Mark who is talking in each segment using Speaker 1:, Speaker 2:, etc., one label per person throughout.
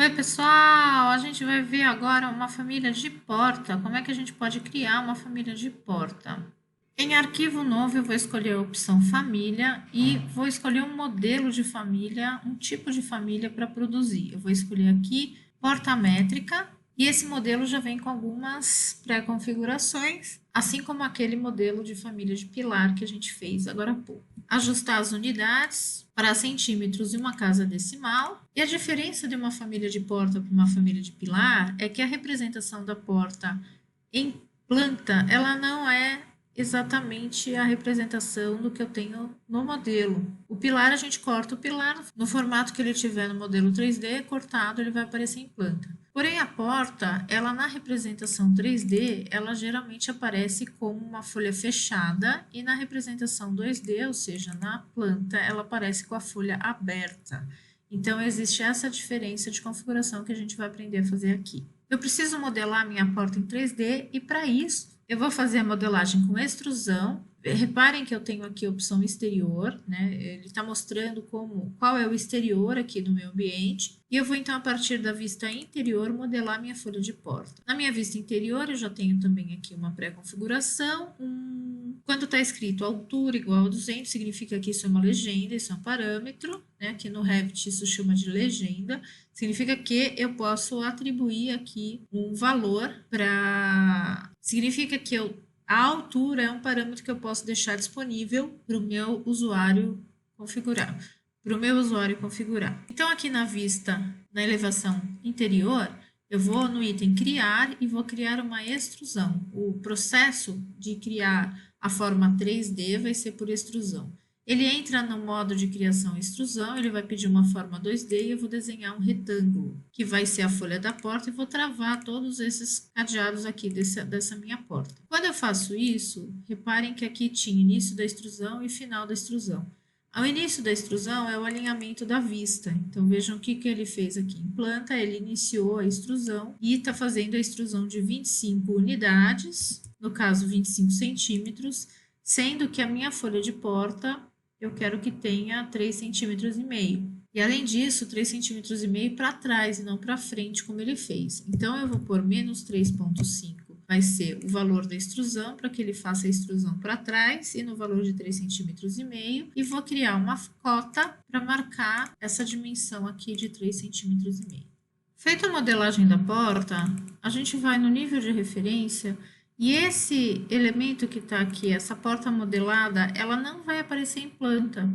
Speaker 1: Oi, pessoal! A gente vai ver agora uma família de porta. Como é que a gente pode criar uma família de porta? Em arquivo novo, eu vou escolher a opção família e vou escolher um modelo de família, um tipo de família para produzir. Eu vou escolher aqui porta métrica e esse modelo já vem com algumas pré-configurações, assim como aquele modelo de família de pilar que a gente fez agora há pouco. Ajustar as unidades para centímetros e uma casa decimal. E a diferença de uma família de porta para uma família de pilar é que a representação da porta em planta, ela não é exatamente a representação do que eu tenho no modelo. O pilar, a gente corta o pilar no formato que ele tiver no modelo 3D, cortado, ele vai aparecer em planta. Porém, a porta, ela na representação 3D, ela geralmente aparece como uma folha fechada e na representação 2D, ou seja, na planta, ela aparece com a folha aberta. Então, existe essa diferença de configuração que a gente vai aprender a fazer aqui. Eu preciso modelar a minha porta em 3D e para isso eu vou fazer a modelagem com extrusão. Reparem que eu tenho aqui a opção exterior, né? Ele está mostrando qual é o exterior aqui do meu ambiente. E eu vou então, a partir da vista interior, modelar minha folha de porta. Na minha vista interior, eu já tenho também aqui uma pré-configuração. Quando está escrito altura igual a 200, significa que isso é uma legenda, isso é um parâmetro, né? Aqui no Revit isso chama de legenda. Significa que eu posso atribuir aqui um valor para... Significa que a altura é um parâmetro que eu posso deixar disponível para o meu usuário configurar. Então, aqui na vista, na elevação interior, eu vou no item criar e vou criar uma extrusão. O processo de criar a forma 3D vai ser por extrusão. Ele entra no modo de criação e extrusão, ele vai pedir uma forma 2D e eu vou desenhar um retângulo, que vai ser a folha da porta, e vou travar todos esses cadeados aqui dessa minha porta. Quando eu faço isso, reparem que aqui tinha início da extrusão e final da extrusão. Ao início da extrusão é o alinhamento da vista. Então, vejam o que ele fez aqui em planta. Ele iniciou a extrusão e está fazendo a extrusão de 25 unidades, no caso 25 centímetros, sendo que a minha folha de porta eu quero que tenha 3,5 centímetros. E além disso, 3,5 centímetros para trás e não para frente, como ele fez. Então, eu vou pôr menos 3,5. Vai ser o valor da extrusão, para que ele faça a extrusão para trás, e no valor de 3,5 centímetros. E vou criar uma cota para marcar essa dimensão aqui de 3,5 centímetros. Feita a modelagem da porta, a gente vai no nível de referência. E esse elemento que está aqui, essa porta modelada, ela não vai aparecer em planta.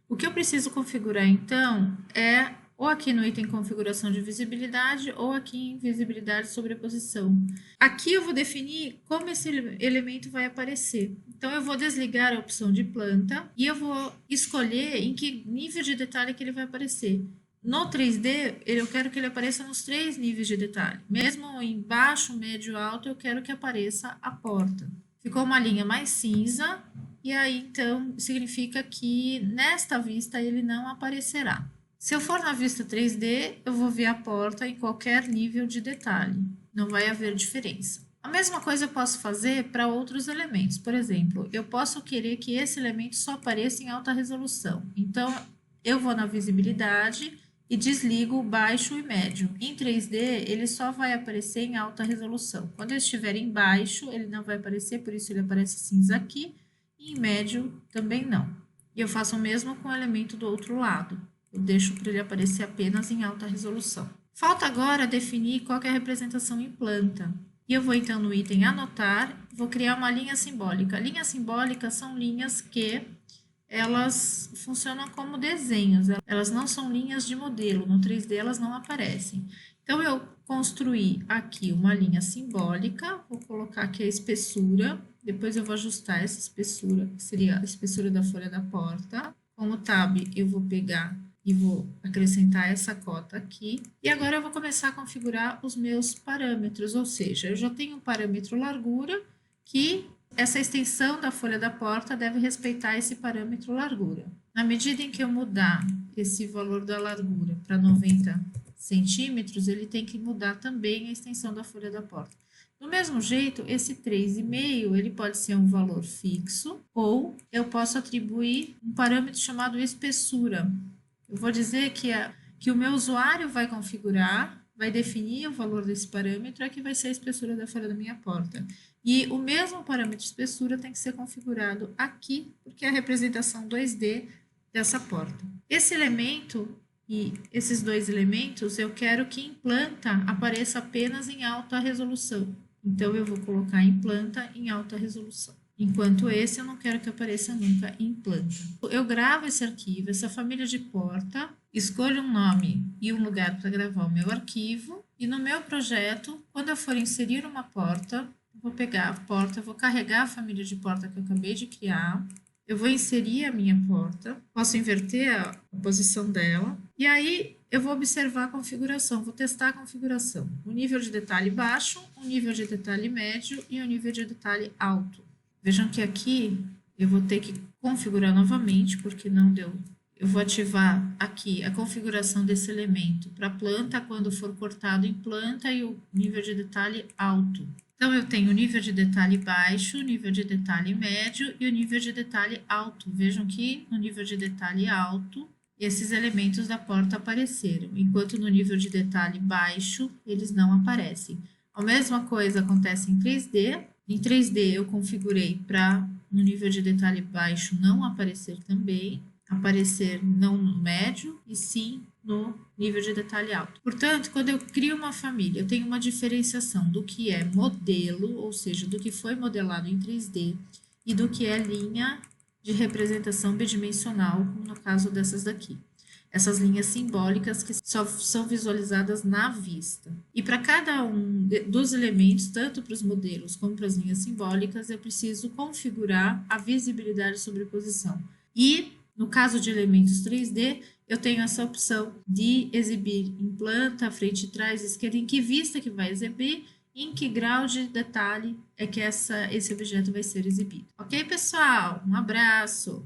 Speaker 1: O que eu preciso configurar, então, é ou aqui no item configuração de visibilidade ou aqui em visibilidade sobreposição. Aqui eu vou definir como esse elemento vai aparecer. Então, eu vou desligar a opção de planta e eu vou escolher em que nível de detalhe que ele vai aparecer. No 3D, eu quero que ele apareça nos 3 níveis de detalhe. Mesmo em baixo, médio, alto, eu quero que apareça a porta. Ficou uma linha mais cinza, e aí, então, significa que nesta vista ele não aparecerá. Se eu for na vista 3D, eu vou ver a porta em qualquer nível de detalhe. Não vai haver diferença. A mesma coisa eu posso fazer para outros elementos. Por exemplo, eu posso querer que esse elemento só apareça em alta resolução. Então, eu vou na visibilidade e desligo o baixo e médio. Em 3D, ele só vai aparecer em alta resolução. Quando ele estiver em baixo, ele não vai aparecer, por isso ele aparece cinza aqui, e em médio também não. E eu faço o mesmo com o elemento do outro lado. Eu deixo para ele aparecer apenas em alta resolução. Falta agora definir qual que é a representação em planta. E eu vou então no item anotar, vou criar uma linha simbólica. Linhas simbólicas são linhas que elas funcionam como desenhos, elas não são linhas de modelo, no 3D elas não aparecem. Então, eu construí aqui uma linha simbólica, vou colocar aqui a espessura, depois eu vou ajustar essa espessura, que seria a espessura da folha da porta. Com o Tab, eu vou pegar e vou acrescentar essa cota aqui. E agora eu vou começar a configurar os meus parâmetros, ou seja, eu já tenho um parâmetro largura que... Essa extensão da folha da porta deve respeitar esse parâmetro largura. Na medida em que eu mudar esse valor da largura para 90 centímetros, ele tem que mudar também a extensão da folha da porta. Do mesmo jeito, esse 3,5 ele pode ser um valor fixo ou eu posso atribuir um parâmetro chamado espessura. Eu vou dizer que o meu usuário vai configurar vai definir o valor desse parâmetro, é que vai ser a espessura da folha da minha porta. E o mesmo parâmetro de espessura tem que ser configurado aqui, porque é a representação 2D dessa porta. Esse elemento e esses dois elementos, eu quero que em planta apareça apenas em alta resolução. Então, eu vou colocar em planta em alta resolução. Enquanto esse, eu não quero que apareça nunca em planta. Eu gravo esse arquivo, essa família de porta, escolho um nome e um lugar para gravar o meu arquivo. E no meu projeto, quando eu for inserir uma porta, eu vou pegar a porta, vou carregar a família de porta que eu acabei de criar. Eu vou inserir a minha porta, posso inverter a posição dela, e aí eu vou observar a configuração, vou testar a configuração. O nível de detalhe baixo, o nível de detalhe médio e o nível de detalhe alto. Vejam que aqui eu vou ter que configurar novamente, porque não deu. Eu vou ativar aqui a configuração desse elemento para planta quando for cortado em planta e o nível de detalhe alto. Então, eu tenho o nível de detalhe baixo, o nível de detalhe médio e o nível de detalhe alto. Vejam que no nível de detalhe alto, esses elementos da porta apareceram, enquanto no nível de detalhe baixo, eles não aparecem. A mesma coisa acontece em 3D. Em 3D, eu configurei para no nível de detalhe baixo não aparecer também, aparecer não no médio, e sim no nível de detalhe alto. Portanto, quando eu crio uma família, eu tenho uma diferenciação do que é modelo, ou seja, do que foi modelado em 3D, e do que é linha de representação bidimensional, como no caso dessas daqui. Essas linhas simbólicas que só são visualizadas na vista. E para cada um dos elementos, tanto para os modelos como para as linhas simbólicas, eu preciso configurar a visibilidade e sobreposição. E, no caso de elementos 3D, eu tenho essa opção de exibir em planta, frente, trás, esquerda, em que vista que vai exibir, em que grau de detalhe é que esse objeto vai ser exibido. Ok, pessoal? Um abraço!